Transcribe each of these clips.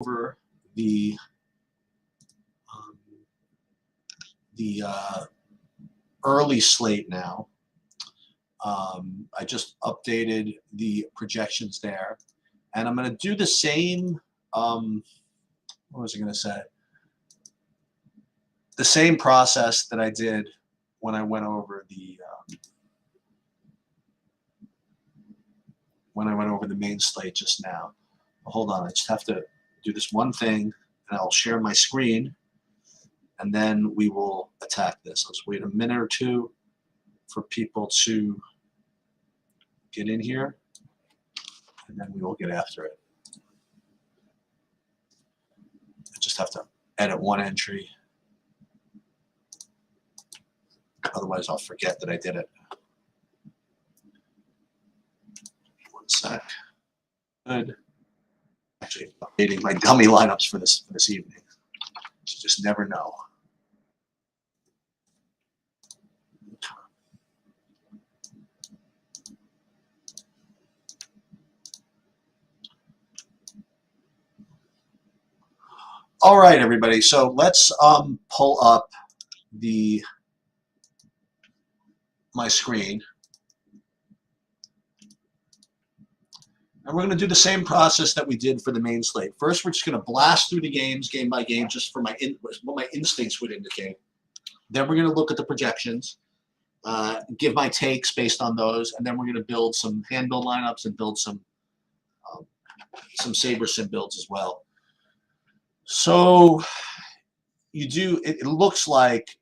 over um, the early slate now. I just updated the projections there, and I'm going to do the same. What was I going to say? The same process that I did when I went over the main slate just now. Hold on, I just have to do this one thing, and I'll share my screen, and then we will attack this. Let's wait a minute or two for people to get in here, and then we will get after it. I just have to edit one entry. Otherwise, I'll forget that I did it. One sec. Good. Actually, updating my dummy lineups for this evening. You just never know. All right, everybody. So let's pull up my screen. And we're going to do the same process that we did for the main slate. First, we're just going to blast through the games game by game, just for what my instincts would indicate. Then we're going to look at the projections, give my takes based on those, and then we're going to build some hand build lineups and build some Saber Sim builds as well. So it looks like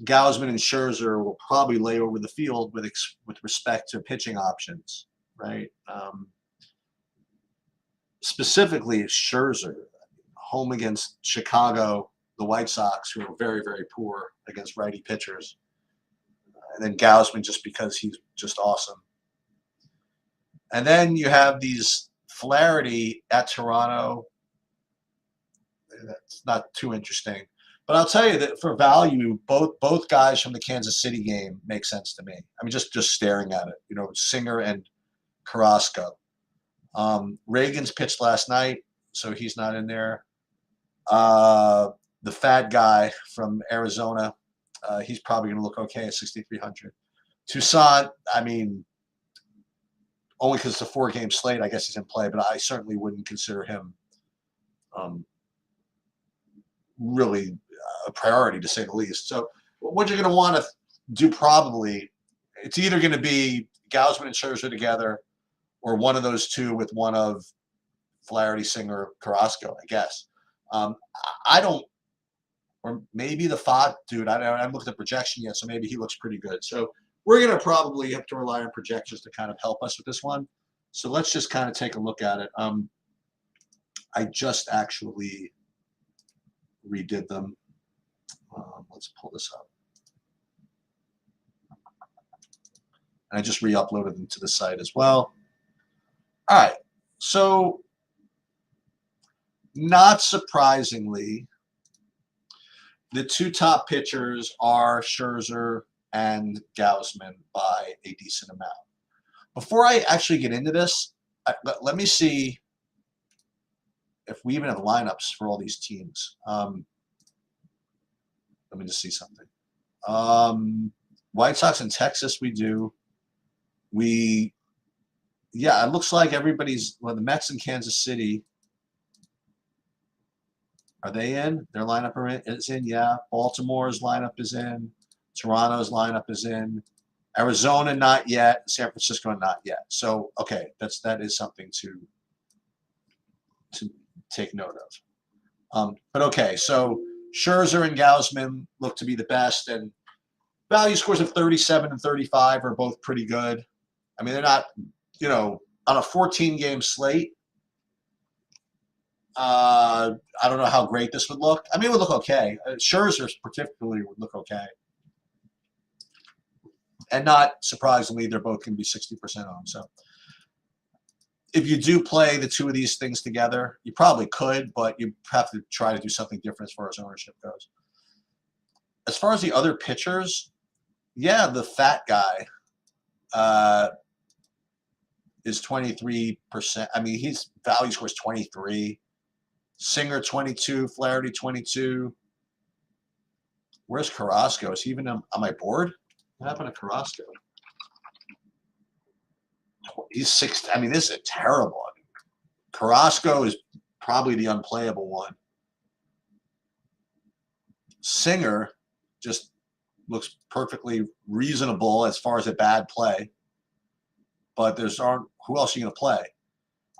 Gausman and Scherzer will probably lay over the field with respect to pitching options, right? Specifically, Scherzer, home against Chicago, the White Sox, who are very, very poor against righty pitchers. And then Gausman, just because he's just awesome. And then you have these Flaherty at Toronto. That's not too interesting. But I'll tell you that for value, both guys from the Kansas City game make sense to me. I mean, just staring at it, Singer and Carrasco. Reagan's pitched last night, so he's not in there. The fat guy from Arizona, he's probably going to look okay at 6,300. Toussaint, I mean, only because it's a 4-game slate, I guess he's in play, but I certainly wouldn't consider him really a priority, to say the least. So what you're going to want to do probably, it's either going to be Gausman and Scherzer together, or one of those two with one of Flaherty, Singer, Carrasco, I guess. I don't, or maybe the Fott dude, I haven't looked at the projection yet, so maybe he looks pretty good. So we're going to probably have to rely on projections to kind of help us with this one. So let's just kind of take a look at it. I just actually redid them. Let's pull this up. And I just re-uploaded them to the site as well. All right, so not surprisingly, the two top pitchers are Scherzer and Gausman by a decent amount. Before I actually get into this, let me see if we even have lineups for all these teams. Let me just see something. White Sox in Texas, we do. Yeah, it looks like everybody's, the Mets in Kansas City, are they in? Their lineup is in, yeah. Baltimore's lineup is in. Toronto's lineup is in. Arizona, not yet. San Francisco, not yet. So, okay, that is something to take note of. But okay, so Scherzer and Gausman look to be the best, and value scores of 37 and 35 are both pretty good. I mean, they're not, on a 14-game slate, I don't know how great this would look. I mean, it would look okay. Scherzer particularly would look okay. And not surprisingly, they're both going to be 60% owned. So if you do play the two of these things together, you probably could, but you have to try to do something different as far as ownership goes. As far as the other pitchers, yeah, the fat guy is 23%. I mean, his value scores 23. Singer 22, Flaherty 22. Where's Carrasco? Is he even on my board? What happened to Carrasco? He's 6. I mean, this is terrible. I mean, Carrasco is probably the unplayable one. Singer just looks perfectly reasonable as far as a bad play. But who else are you going to play?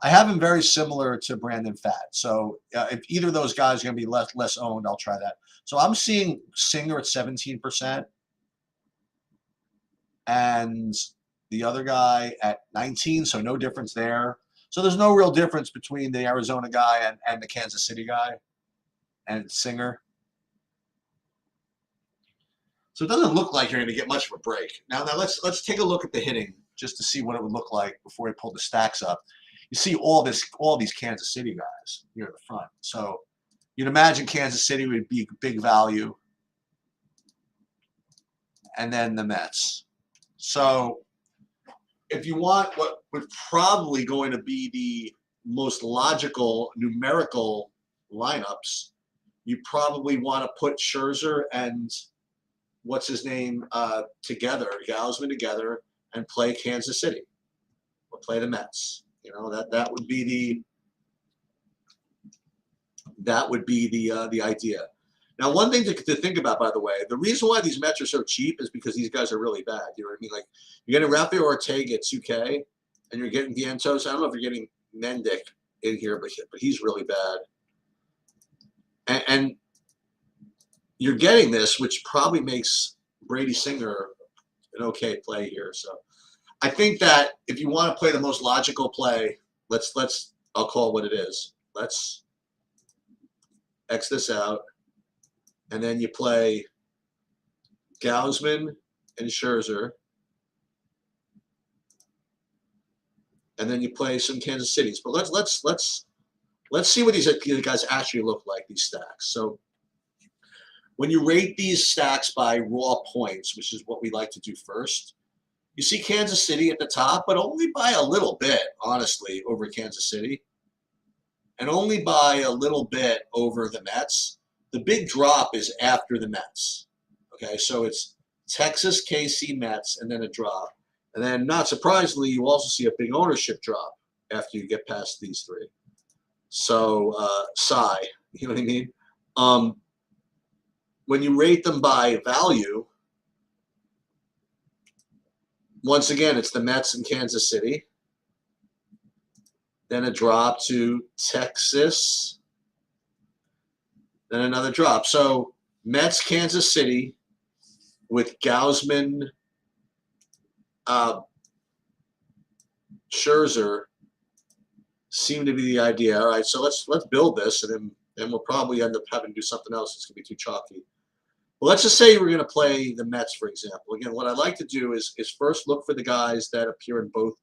I have him very similar to Brandon Pfaadt. So if either of those guys are going to be less owned, I'll try that. So I'm seeing Singer at 17% and the other guy at 19, so no difference there. So there's no real difference between the Arizona guy and the Kansas City guy and Singer. So it doesn't look like you're going to get much of a break. Now let's take a look at the hitting just to see what it would look like before we pull the stacks up. You see all these Kansas City guys here at the front. So you'd imagine Kansas City would be big value. And then the Mets. So if you want what would probably going to be the most logical numerical lineups, you probably want to put Scherzer and what's his name together, Gausman together, and play Kansas City or play the Mets. You know, that would be the idea. Now, one thing to think about, by the way, the reason why these Mets are so cheap is because these guys are really bad. You know what I mean? Like, you're getting Rafael Ortega at 2K, and you're getting Vientos. I don't know if you're getting Mendick in here, but he's really bad. And you're getting this, which probably makes Brady Singer an okay play here. So I think that if you want to play the most logical play, I'll call it what it is. Let's X this out. And then you play Gausman and Scherzer. And then you play some Kansas Cities. But let's see what these guys actually look like, these stacks. So when you rate these stacks by raw points, which is what we like to do first, you see Kansas City at the top, but only by a little bit, honestly, over Kansas City. And only by a little bit over the Mets. The big drop is after the Mets. Okay, so it's Texas, KC, Mets, and then a drop. And then, not surprisingly, you also see a big ownership drop after you get past these three. So, sigh, you know what I mean? When you rate them by value, once again, it's the Mets and Kansas City. Then a drop to Texas. Then another drop. So Mets, Kansas City, with Gausman, Scherzer, seem to be the idea. All right, so let's build this, and then we'll probably end up having to do something else. It's going to be too chalky. Well, let's just say we're going to play the Mets, for example. Again, what I'd like to do is first look for the guys that appear in both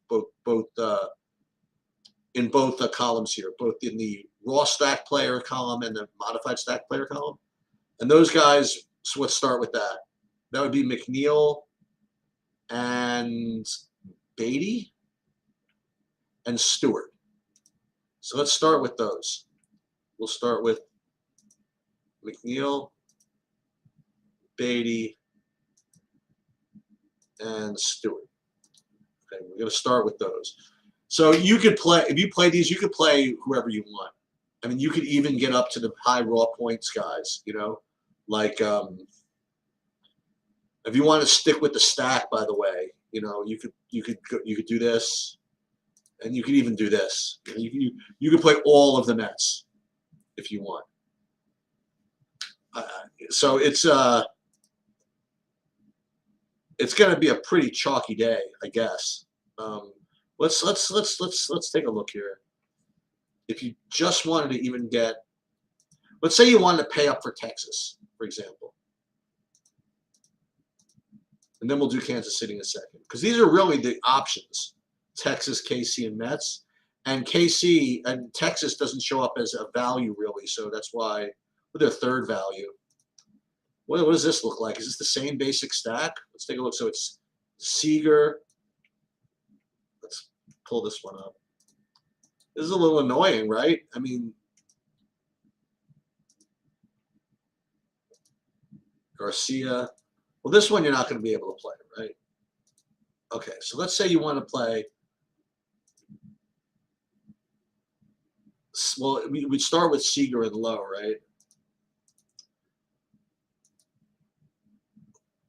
columns here, both in the raw stack player column and the modified stack player column. And those guys, so let's start with that. That would be McNeil and Beatty and Stewart. So let's start with those. We'll start with McNeil, Beatty, and Stewart. Okay, we're going to start with those. So you could play, if you play these, you could play whoever you want. I mean, you could even get up to the high raw points guys, you know, like if you want to stick with the stack, by the way, you know, you could do this, and you could even do this. You could play all of the Mets if you want. So it's going to be a pretty chalky day, I guess. Let's take a look here. If you just wanted to even get, let's say you wanted to pay up for Texas, for example. And then we'll do Kansas City in a second. Because these are really the options. Texas, KC, and Mets. And KC and Texas doesn't show up as a value, really. So that's why, with their third value. What does this look like? Is this the same basic stack? Let's take a look. So it's Seager. Let's pull this one up. This is a little annoying, right? I mean, Garcia. Well, this one you're not going to be able to play, right? Okay, so let's say you want to play. Well, we'd start with Seager and Lowe, right?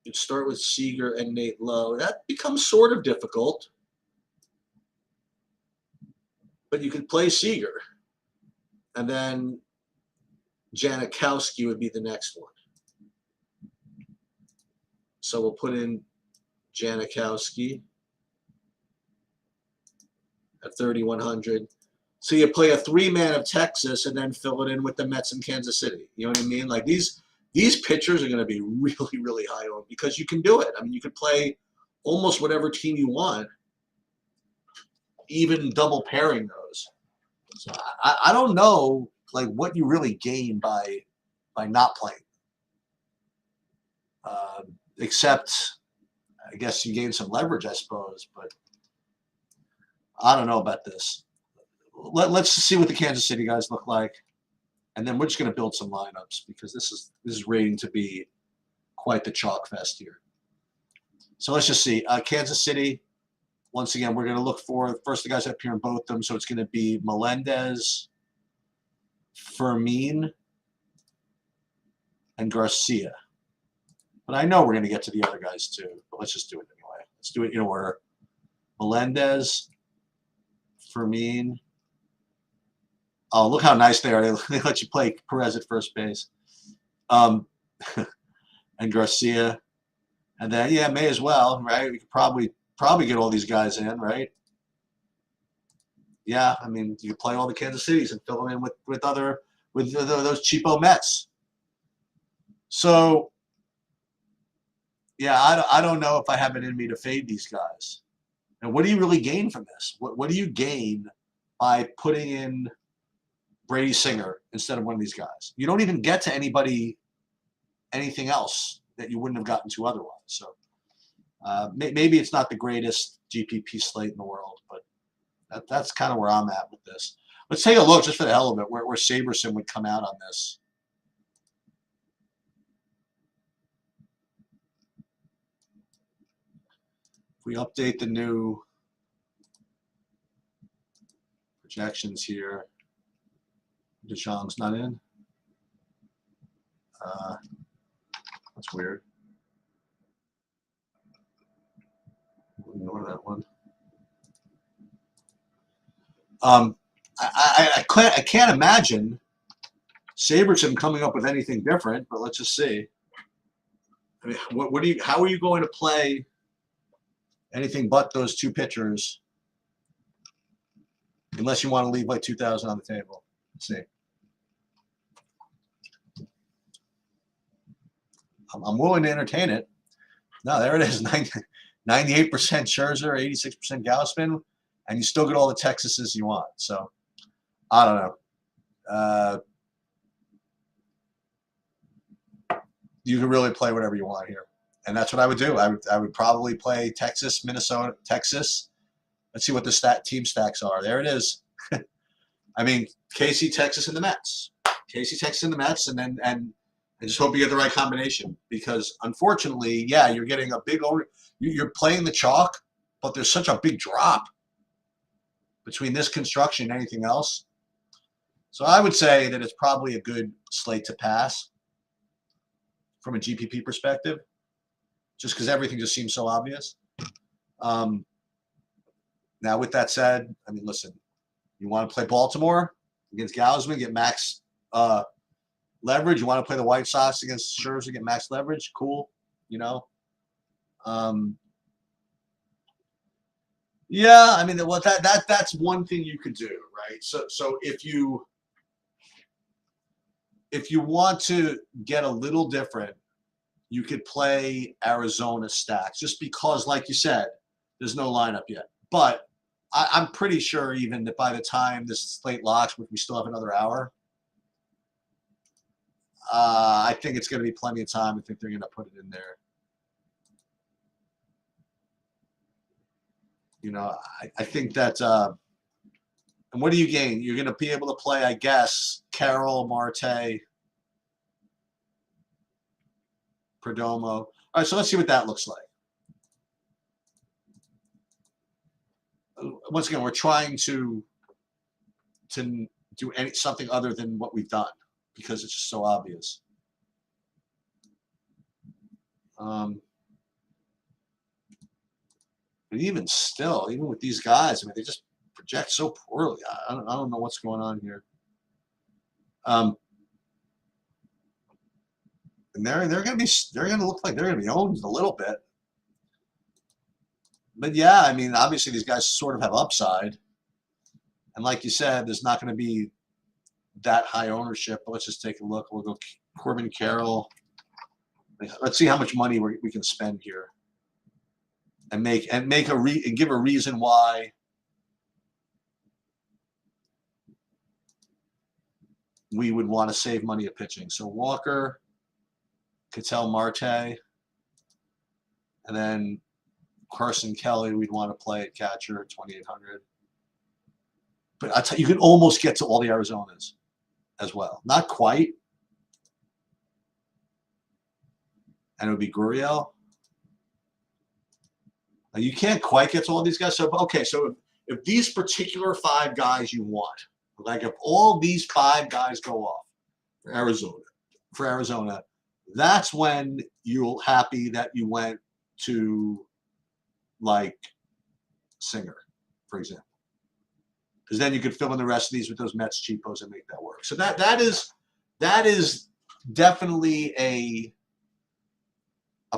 You'd start with Seager and Nate Lowe. That becomes sort of difficult. But you could play Seager. And then Janikowski would be the next one. So we'll put in Janikowski at 3,100. So you play a 3-man of Texas and then fill it in with the Mets in Kansas City. You know what I mean? Like these pitchers are going to be really, really high owned because you can do it. I mean, you could play almost whatever team you want, even double pairing those. So I don't know like what you really gain by not playing. Except, I guess you gain some leverage, I suppose. But I don't know about this. Let's see what the Kansas City guys look like, and then we're just going to build some lineups because this is rating to be quite the chalk fest here. So let's just see. Kansas City, once again, we're going to look for first the guys up here in both of them. So it's going to be Melendez, Fermin, and Garcia. But I know we're going to get to the other guys too. But let's just do it anyway. Let's do it in order. Melendez, Fermin. Oh, look how nice they are. They let you play Perez at first base. And Garcia. And then, yeah, may as well, right? We could probably get all these guys in, right? Yeah, I mean, you could play all the Kansas Cities and fill them in with those cheapo Mets. So, yeah, I don't know if I have it in me to fade these guys. And what do you really gain from this? What do you gain by putting in Brady Singer instead of one of these guys? You don't even get to anything else that you wouldn't have gotten to otherwise. So maybe it's not the greatest GPP slate in the world, but that's kind of where I'm at with this. Let's take a look, just for the hell of it, where Saberson would come out on this. If we update the new projections here, DeJong's not in. That's weird. We'll ignore that one. I can't imagine Saberson coming up with anything different, but let's just see. I mean, how are you going to play anything but those two pitchers unless you want to leave like 2,000 on the table? Let's see. I'm willing to entertain it. No, there it is. 98% Scherzer, 86% Gausman, and you still get all the Texases you want. So, I don't know. You can really play whatever you want here. And that's what I would do. I would probably play Texas, Minnesota, Texas. Let's see what the team stacks are. There it is. I mean, KC, Texas, and the Mets. KC, Texas, and the Mets, and then I just hope you get the right combination because, unfortunately, yeah, you're getting a big over. You're playing the chalk, but there's such a big drop between this construction and anything else. So I would say that it's probably a good slate to pass from a GPP perspective, just because everything just seems so obvious. Now, with that said, I mean, listen, you want to play Baltimore against Gausman, get max leverage. You want to play the White Sox against Scherzer, get max leverage. Cool, you know. Yeah, I mean, well, that's one thing you could do, right? So if you want to get a little different, you could play Arizona stacks just because, like you said, there's no lineup yet. But I'm pretty sure even that by the time this slate locks, we still have another hour. I think it's going to be plenty of time. I think they're going to put it in there. You know, I think that and what do you gain? You're going to be able to play, I guess, Carroll, Marte, Perdomo. All right, so let's see what that looks like. Once again, we're trying to do something other than what we've done because it's just so obvious. But even still, even with these guys, I mean, they just project so poorly. I don't know what's going on here. And they're gonna look like they're gonna be owned a little bit. But yeah, I mean, obviously these guys sort of have upside. And like you said, there's not going to be that high ownership. But let's just take a look. We'll go Corbin Carroll. Let's see how much money we can spend here, and give a reason why we would want to save money at pitching. So Walker, Ketel Marte, and then Carson Kelly, we'd want to play at catcher at 2,800. But I tell you, can almost get to all the Arizonas as well. Not quite. And it would be Gurriel. Now, you can't quite get to all these guys. So, okay, so if these particular 5 guys you want, like if all these 5 guys go off for Arizona, that's when you're happy that you went to like Singer, for example. Because then you could fill in the rest of these with those Mets cheapos and make that work. So that is definitely a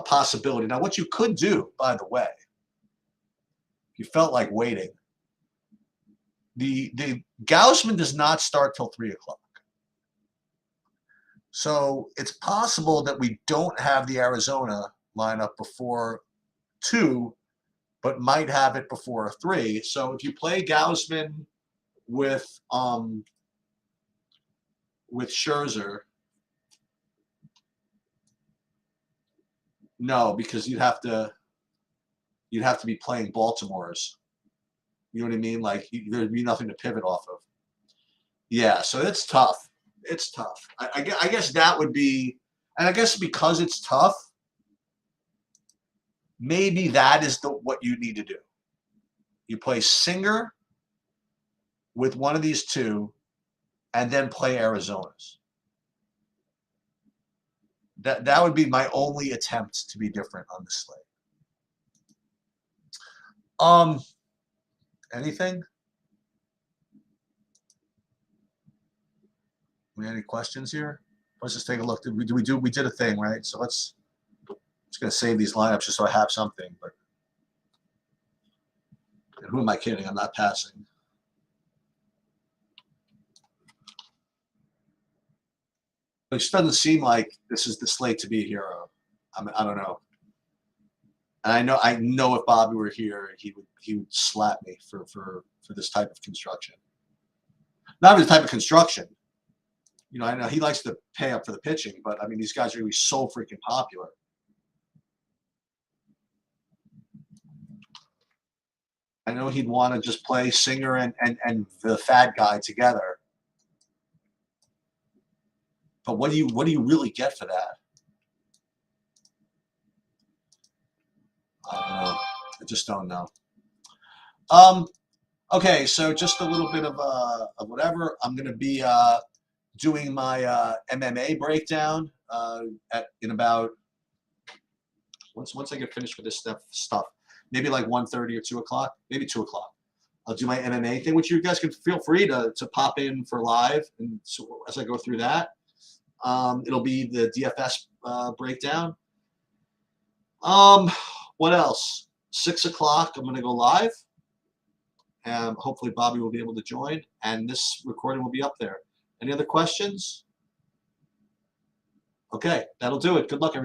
possibility. Now, what you could do, by the way, if you felt like waiting, the Gausman does not start till 3 o'clock. So it's possible that we don't have the Arizona lineup before 2, but might have it before 3. So if you play Gausman with Scherzer, no, because you'd have to be playing Baltimore's. You know what I mean? Like there'd be nothing to pivot off of. Yeah, so it's tough. It's tough. I guess that would be, and I guess because it's tough, maybe that is what you need to do. You play Singer with one of these 2, and then play Arizona's. That would be my only attempt to be different on the slate. Anything? Any questions here? Let's just take a look. We did a thing, right? So I'm just gonna save these lineups just so I have something. But who am I kidding? I'm not passing. It just doesn't seem like this is the slate to be a hero. I don't know. And I know if Bobby were here, he would slap me for this type of construction. Not even the type of construction. You know, I know he likes to pay up for the pitching, but I mean these guys are really so freaking popular. I know he'd want to just play Singer and the fat guy together. But what do you really get for that? I don't know. I just don't know. Okay, so just a little bit of whatever. I'm gonna be doing my MMA breakdown in about once I get finished with this stuff. Maybe like 1:30 or 2 o'clock, maybe 2 o'clock. I'll do my MMA thing, which you guys can feel free to pop in for live, and so as I go through that. It'll be the DFS breakdown. What else? 6 o'clock, I'm going to go live. And hopefully Bobby will be able to join. And this recording will be up there. Any other questions? Okay, that'll do it. Good luck, everybody.